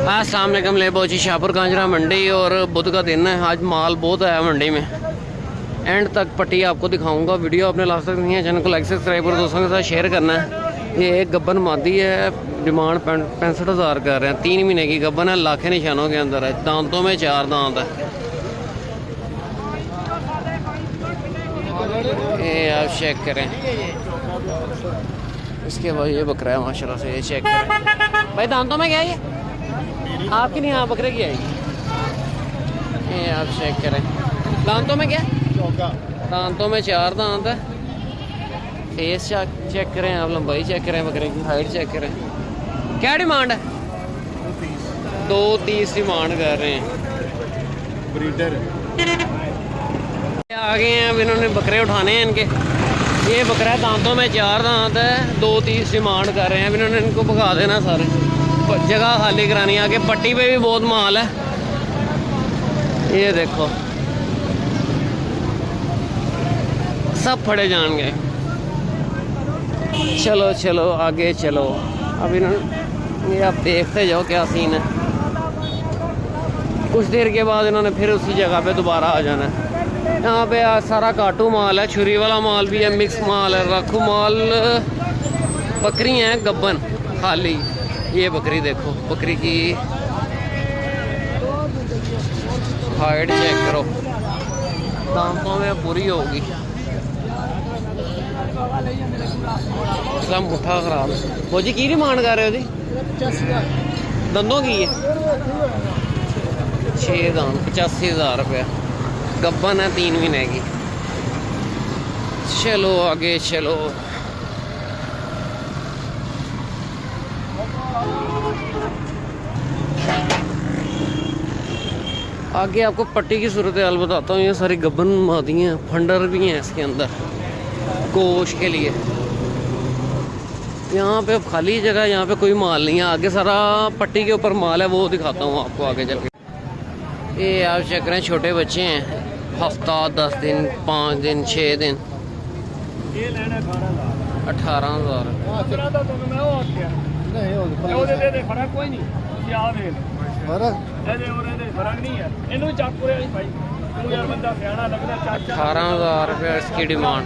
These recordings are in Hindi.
अस्सलाम वालेकुम। ले पहुंची शाहपुर कांजरा मंडी और बुध का दिन है। आज माल बहुत आया मंडी में। एंड तक पट्टी आपको दिखाऊंगा। वीडियो आपने लास्ट तक नहीं है, चैनल को लाइक सब्सक्राइब और दोस्तों के साथ शेयर करना है। ये एक गब्बन मादी है, डिमांड 65,000 कर रहे हैं। 3 महीने की गब्बन है, लाखे निशानों के अंदर है। दांतों में 4 दांत है। ये आप चेक करें। इसके बाद ये बकरा है माशाल्लाह से, ये चेक करें भाई। दांतों में क्या है ये आपकी? नहीं, हाँ बकरे की आएगी। ये आप चेक करें। दांतों में क्या? दांतों में 4 दांत है। फेस चेक करें आप, लंबाई चेक करें, बकरे की हाइट चेक करें। क्या डिमांड है? 230 डिमांड कर रहे हैं। ब्रीडर आ गए हैं। अब इन्होंने बकरे उठाने हैं इनके। ये बकरा दांतों में 4 दांत है, 230 डिमांड कर रहे हैं। अब इन्होंने इनको भगा देना सारे, जगह खाली करानी। आगे पट्टी पे भी बहुत माल है। ये देखो सब फड़े जान गए। चलो चलो आगे चलो। अब इन्होंने, ये आप देखते जाओ क्या सीन है। कुछ देर के बाद इन्होंने फिर उसी जगह पे दोबारा आ जाना है। यहाँ पे सारा काटू माल है, छुरी वाला माल भी है, मिक्स माल है, रखू माल। बकरी हैं गब्बन खाली। ये बकरी देखो, बकरी की हाइट चेक करो, दांतों में बुरी होगी। सब मुठा खराब। वो जी की डिमांड कर रहे हो जी? दंदों की है 6 दांत, 85,000 रुपया। गब्बन है 3 महीने की। चलो आगे चलो। आगे आपको पट्टी की सूरत हाल बताता हूँ। ये सारी गब्बन मादी हैं, फंडर भी हैं इसके अंदर गोश के लिए। यहाँ पे खाली जगह, यहाँ पे कोई माल नहीं है। आगे सारा पट्टी के ऊपर माल है, वो दिखाता हूँ आपको आगे चल के। ये आप चेक करें, छोटे बच्चे हैं, हफ्ता 10 दिन 5 दिन 6 दिन। 18,000। $18,000 रुपया इसकी डिमांड।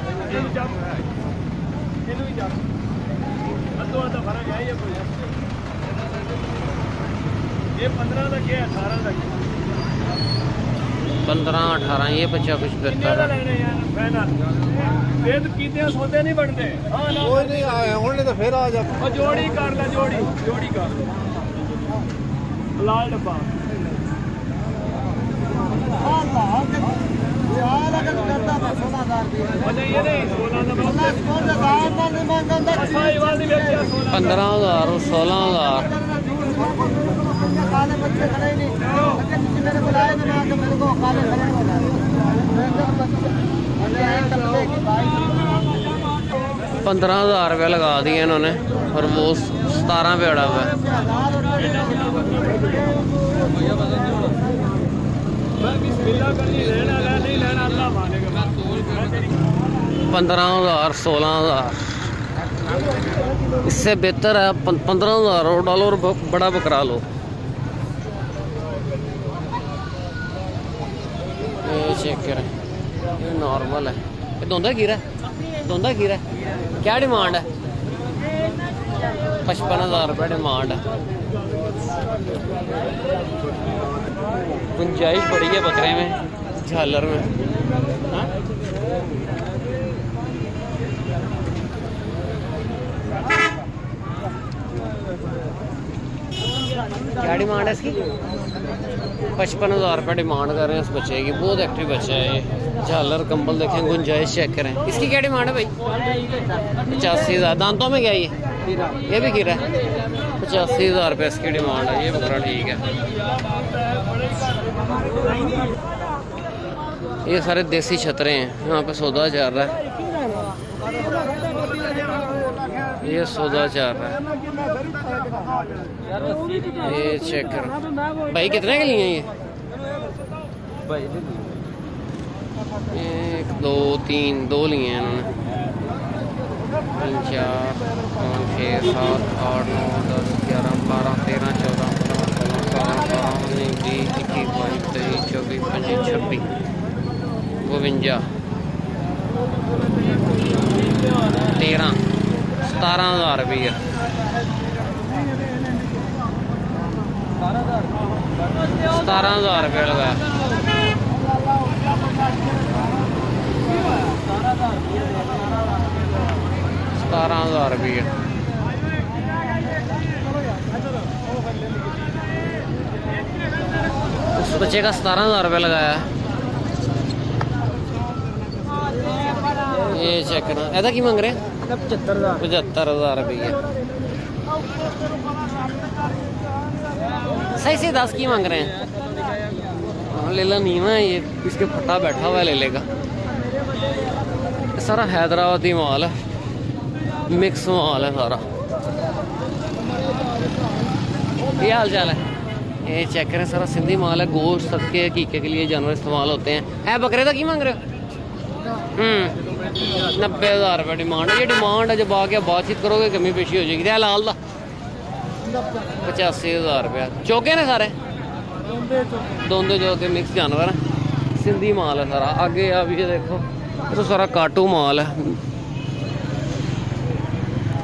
ये 15 18 ये बच्चा कुछ बेहतर है। सौदे नहीं बनते। कोई नहीं आए होने तो फिर आ जाओ। जोड़ी कर ला, जोड़ी कर लाल डब्बा। $15,000 और 16,000। $15,000 रुपया लगा दिए इन्होंने और वो 17 पे अड़ा हुआ है। 15,000 16,000। इससे बेहतर है 15,000 और डालो और बड़ा बकरा लो। ये चेक करें, ये नॉर्मल है। ये धोंदा गिरा क्या डिमांड है? 55,000 रुपये डिमांड है। गुंजाइश बड़ी है बकरे में, झालर में। क्या डिमांड है इसकी? 55,000 रुपये डिमांड कर रहे हैं इस बच्चे की। बहुत एक्टिव बच्चा है ये। झालर कंबल देखें, गुंजाइश चेक करें। इसकी क्या डिमांड है भाई? 85,000। दांतों में क्या है ये भी गिरा है। 85,000 रुपये इसकी डिमांड है। ये बकरा ठीक है। ये सारे देसी छतरे हैं, यहाँ पे सौदा चल रहा है। ये सौदा चल रहा है। ये चेक करो भाई, कितने के लिए ये? 1 2 3 2 लिए हैं इन्होंने। 3 4 5 6 7 8 9 10 11 12 13 14 15 16 52 13 17,000 रुपये 17,000 रुपये लगाया 17,000 रुपये उस बच्चे का 17,000 रुपये लगाया ये चेक करना ऐसा की मांग रहे हैं 75,000 रुपये सही से 10 की मांग रहे हैं ले ला नीवा है ये इसके फटा बैठा हुआ है ले लेगा सारा हैदराबादी माल है मिक्स माल है सारा क्या हाल चाल है ये चेक करें सारा सिंधी माल है गोश्त सबके हकीके के लिए जानवर इस्तेमाल होते हैं बकरे का की मांग रहे हो 90,000 रुपये डिमांड है ये डिमांड है जब आके बातचीत करोगे कमी पेशी हो जाएगी क्या लाल का 85,000 रुपया चौके ने सारे दोंदे चौके मिक्स जानवर है सिंधी माल है सारा आगे आप ये देखो तो सारा काटू माल है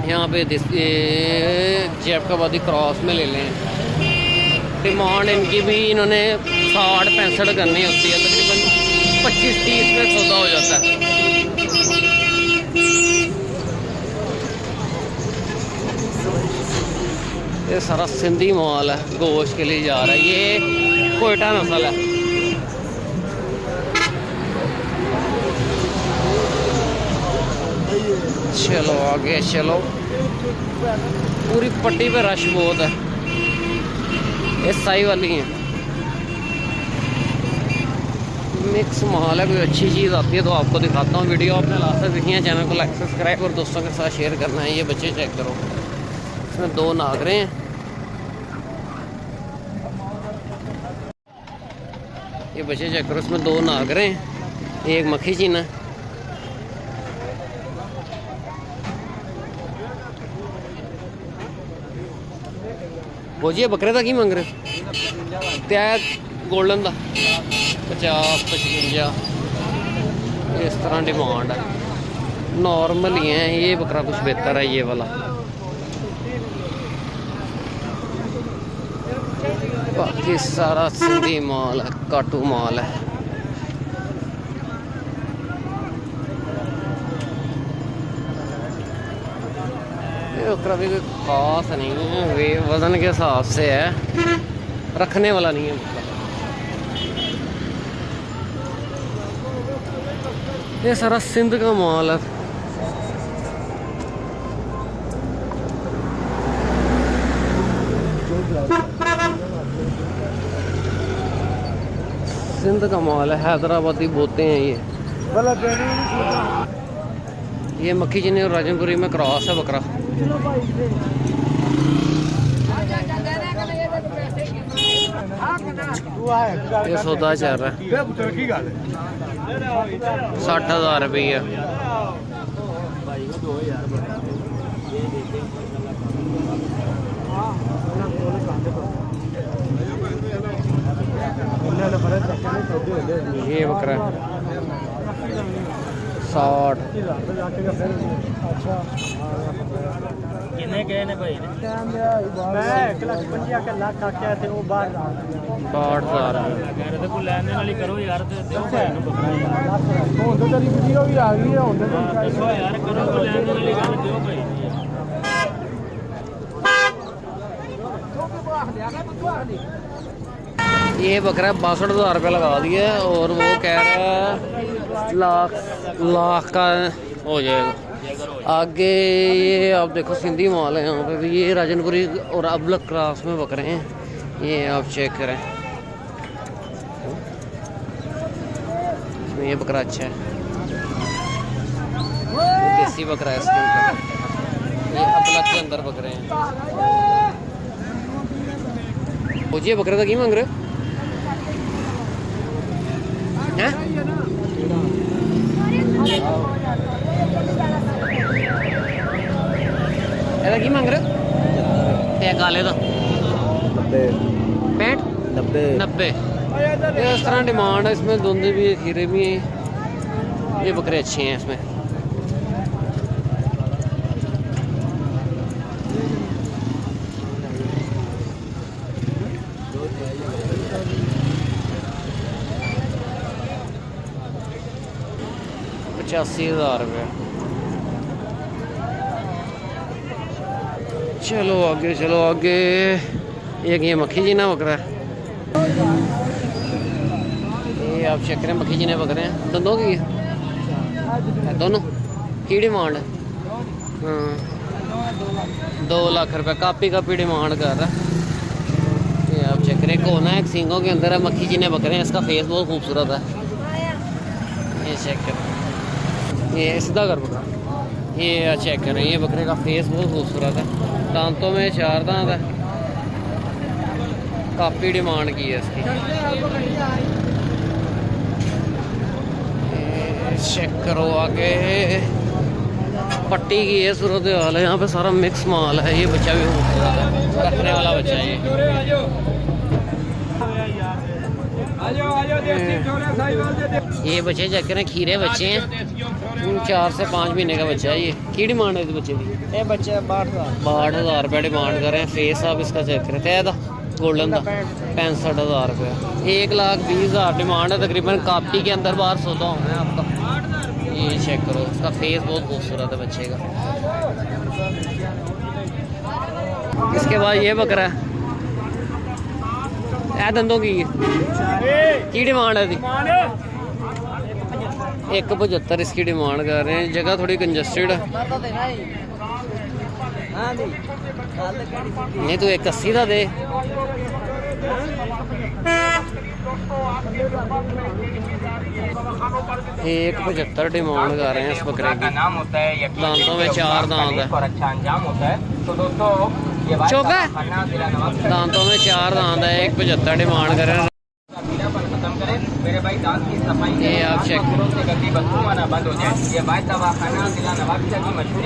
यहाँ पे जैफराबादी क्रॉस में ले लें डिमांड इनकी भी इन्होंने 60-65 करनी होती है तकरीबन 25-30 में सौदा हो जाता है ये सारा सिंधी माल है गोश्त के लिए जा रहा है ये कोयटा नस्ल है चलो आगे चलो पूरी पट्टी पे रश बहुत है ये साई वाली है मिक्स माल है कोई अच्छी चीज़ आती है तो आपको दिखाता हूँ वीडियो आपने लास्ट तक देखी है चैनल को लाइक सब्सक्राइब और दोस्तों के साथ शेयर करना है ये बच्चे चेक करो इसमें 2 नागरे हैं ये बच्चे चेक करो इसमें 2 नागरे हैं एक मक्खी चीना है वो जी बकरे का की मंग रहे त्या गोल्डन का 50-55 इस तरह डिमांड है नॉर्मल ही है ये बकरा कुछ बेहतर है ये वाला बाकी सारा सिंधी माल है काटू माल है बकरा भी कोई खास नहीं है वे वजन के हिसाब से है रखने वाला नहीं है ये सारा सिंध का माल है सिंध का माल है हैदराबादी बोते हैं ये मक्खी चीनी और राजनपुरी में क्रॉस है बकरा ये सौदा चल रहा है 60,000 रुपये ये बकरा 60 कितने गए ने भाई मैं 1,55,000 लाख आख्या थे वो बाहर 60,000 कह रहे थे कोई लेने वाली करो यार ते दियो भाई नु बकरा यार ਹੁਣ ਤਾਂ ਤੇਰੀ ਵੀਡੀਓ ਵੀ ਆ ਗਈ ਹੈ ਹੁਣ ਤਾਂ दसो यार करो कोई लेने वाली गल दियो भाई ये बकरा 62,000 रुपये लगा दिया और वो कह रहा है लाख का हो जाएगा आगे ये आप देखो सिंधी माल है यहाँ पे भी ये राजनपुरी और अबलक क्रास में बकरे हैं ये आप चेक करें इसमें ये बकरा अच्छा है देसी बकरा है इसके अंदर ये अबलक के अंदर बकरे हैं मुझे बकरे का की मांग रहे हैं ऐसा की मांग रहे हो काले का 65 90 इस तरह डिमांड है इसमें धुंधे भी खीरे भी हैं ये बकरे अच्छे हैं इसमें। ₹85,000। चलो आगे चलो आगे। एक ये मक्खी जी ना बकरा है, ये आप चेक करें मक्खी जी ने बकरे हैं। दंदों की है दोनों की डिमांड है? हाँ 2 लाख रुपये कापी डिमांड कर रहा है। ये आप चेक करें कोना एक सींगों के अंदर है, मक्खी जी ने बकरे हैं। इसका फेस बहुत खूबसूरत है, ये चेक करें। ये सीधा कर बकरा, ये चेक करें ये बकरे का फेस बहुत खूबसूरत है। दांतों में 4 दांत है, काफ़ी डिमांड की है इसकी। चेक करो आगे, पट्टी की है सूरत हाल है। यहाँ पे सारा मिक्स माल है। ये बच्चा भी खूबसूरत है, रखने वाला बच्चा है ये बच्चे चेक करें, खीरे बच्चे हैं। 4 से 5 महीने का बच्चा है। ये की डिमांड है इस बच्चे की? ये बच्चे 62,000 रुपये डिमांड कर रहे हैं। फेस आप इसका चेक करें, तय था गोल्डन का 65,000 रुपये। 1,20,000 डिमांड है तकरीबन। कापी के अंदर बाहर सौदा होना है आपका। ये चेक करो, इसका फेस बहुत खूबसूरत है बच्चे का। इसके बाद ये बकरा है, दंदों की डिमांड है? 1,75 इसकी डिमांड कर रहे हैं। जगह थोड़ी कंजस्टेड है। नहीं तो 1,80 का दे। एक 75 डिमांड कर रहे हैं इस बकरे की। दांतों में 4 दांत है। चौका दांतों में 4 दांत है। 1,75 डिमांड कर रहे हैं। ये आप चेक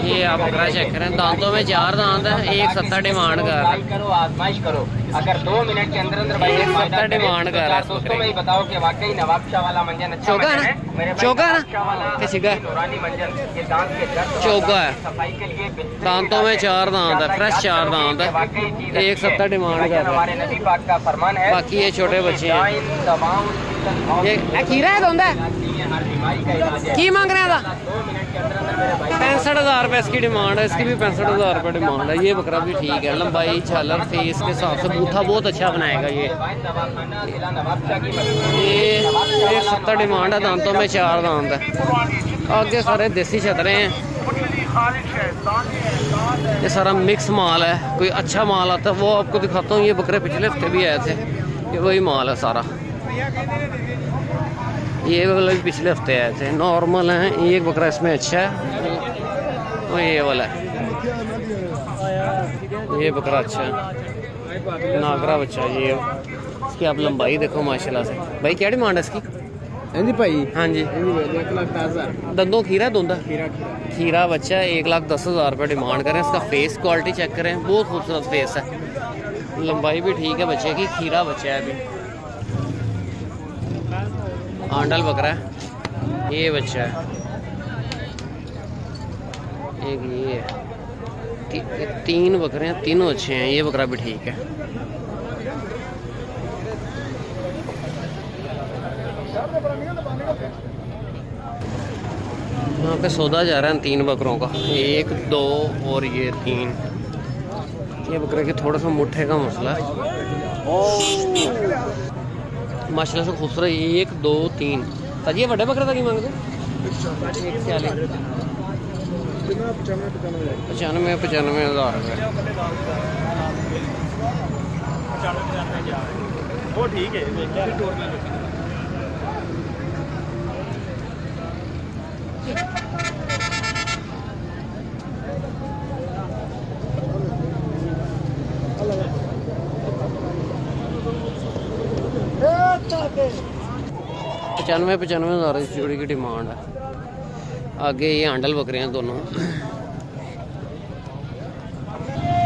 ये आप बकरा चेक करें, दांतों में 4 दांत है। 1,70 डिमांड कर रहे हैं। आजमाइश करो, अगर 2 मिनट के अंदर 1,70 डिमांड कर रहा है। दोस्तों में बताओ कि वाकई नवाब शाह वाला मंजन अच्छा चौका है ना? चौका है ना? नूरानी मंजन ये दांत के दर्द चौका है। सफाई के लिए दांतों में 4 दांत है, फ्रेश 4 दांत है। 1,70 डिमांड कर रहा है। हमारे नबी पाक का फरमान है। बाकी ये छोटे बच्चे हैं। ये खीरा है दोंदा की मांग रहे हैं? 65,000 रुपये इसकी डिमांड है। इसकी भी 65,000 रुपये डिमांड है। ये बकरा भी ठीक है, लंबाई झालर फेस के हिसाब से बूथा बहुत अच्छा बनाएगा। ये 1,70 डिमांड है। दांतों में 4 दांत है। आगे सारे देसी छतरे हैं। ये सारा मिक्स माल है। कोई अच्छा माल आता है वो आपको दिखाता हूँ। ये बकरे पिछले हफ्ते भी आए थे, ये वही माल है सारा। ये वाला भी पिछले हफ्ते आए थे। नॉर्मल है। एक बकरा इसमें अच्छा है, और ये वाला है। ये बकरा अच्छा है, नागरा बच्चा। ये इसकी आप लंबाई देखो माशाल्लाह से। भाई क्या डिमांड है इसकी? भाई हाँ जी 1,10,000 दंदों खीरा दोंदा खीरा बच्चा है। 1,10,000 रुपये डिमांड करें। इसका फेस क्वालिटी चेक करें, बहुत खूबसूरत फेस है। लंबाई भी ठीक है बच्चे की। खीरा बच्चा है अभी। आंडल बकरा है। ये बच्चा है। एक ये है। 3 बकरे हैं, तीनों अच्छे हैं। ये बकरा भी ठीक है। यहाँ पे सौदा जा रहा है 3 बकरों का। 1 2 और ये 3। ये बकरे के थोड़ा सा मुट्ठे का मसला है। माशाल्लाह से खूबसूरत। 1 2 3। ताजी ये बड़े बकरे का की मांगते? 1,40 95,000 रुपये। वो ठीक है। 95,000 इस जोड़ी की डिमांड है। आगे ये हांडल बकरे हैं दोनों।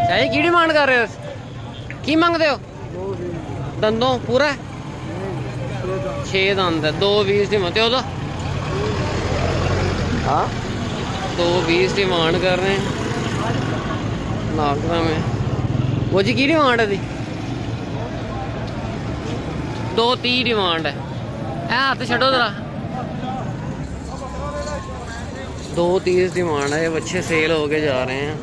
चाहिए की डिमांड कर रहे हो? की मांगते हो? दंदों पूरा 6 दंद है। 2,20 नहीं मते हो तो हाँ 220 डिमांड कर रहे हैं नागरा में। वो जी की डिमांड है जी? 230 डिमांड है। हाथ छो जरा। 230 डिमांड है। ये बच्चे सेल होके जा रहे हैं,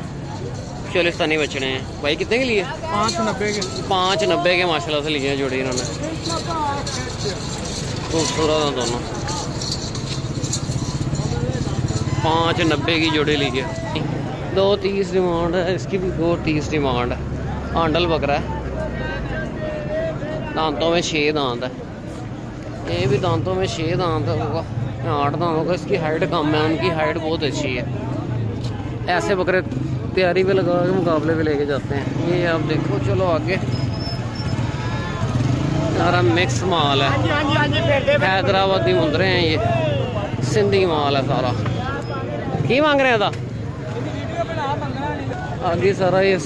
चोलिस्तानी बचने हैं। भाई कितने के लिए? 590 के। 590 के माशाल्लाह से लिए हैं जोड़ी इन्होंने। खूबसूरत हैं दोनों। 590 की जोड़ी ली है। 230 डिमांड है इसकी भी। 230 डिमांड है। आंडल बकरा है, दांतों में 6 दांत है। ये भी दांतों में 6 दांत होगा, 8 दांत होगा। इसकी हाइट कम है, उनकी हाइट बहुत अच्छी है। ऐसे बकरे तैयारी पे लगा के मुकाबले पे लेके जाते हैं। ये आप देखो। चलो आगे। सारा मिक्स माल है, हैदराबादी मुंदरे हैं, ये सिंधी माल है सारा। की मांग रहे हैं था? आगे सारा ये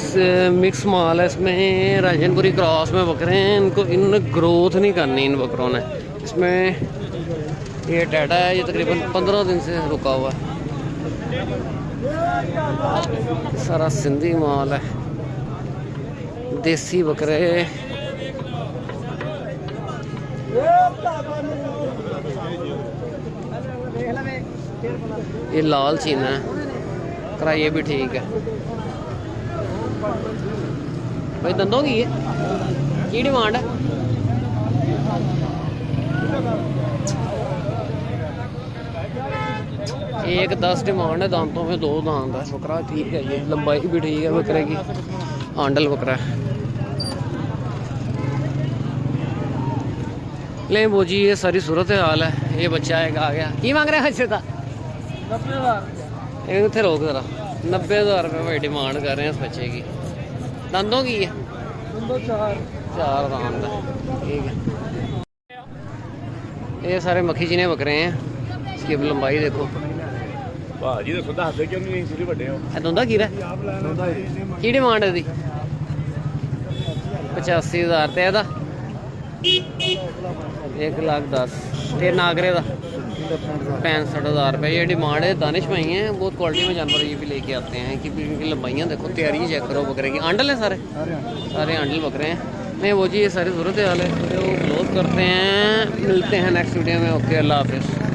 मिक्स माल है। इसमें राजनपुरी क्रॉस में बकरे हैं। इनको इन्होंने ग्रोथ नहीं करनी इन बकरों ने। इसमें ये टाटा है, ये तकरीबन 15 दिन से रुका हुआ है। सारा सिंधी माल है, देसी बकरे। ये लाल चीना है, करा ये भी ठीक है। भाई दंदों की है की डिमांड है? एक 10 डिमांड है। दांतों में 2 दांत है। बकरा ठीक है, ये लंबाई भी ठीक है बकरे की। आंडल बकरा है। ले वो जी ये सारी सूरत हाल है। ये बच्चा एक आ गया। की मांग रहे हैं बच्चे का? 90,000। इतने रोक जरा। 90,000 रुपये भाई डिमांड कर रहे हैं इस बच्चे की। दंदों की है? 4 दांत है। ठीक है। ये सारे मक्खी चीने बकरे हैं। इसकी लंबाई देखो। भाजी तो खुदा हद क्यों नहीं सिरे बड़े हो। दोंदा की की डिमांड है? 85,000 ते 1,10,000। ते नागरे का 65,000 रुपये। ये डिमांड है। दानिश भाई हैं, बहुत क्वालिटी में जानवर ये भी लेके आते हैं। कि इनकी लंबाइयाँ देखो, तैयारी चेक करो बकरे की। आंडल है सारे आंडल बकरे हैं। नहीं वो जी ये सारी सूरत हाल है। तो क्लोज करते हैं, मिलते हैं नेक्स्ट वीडियो में। ओके, अल्लाह हाफिज़।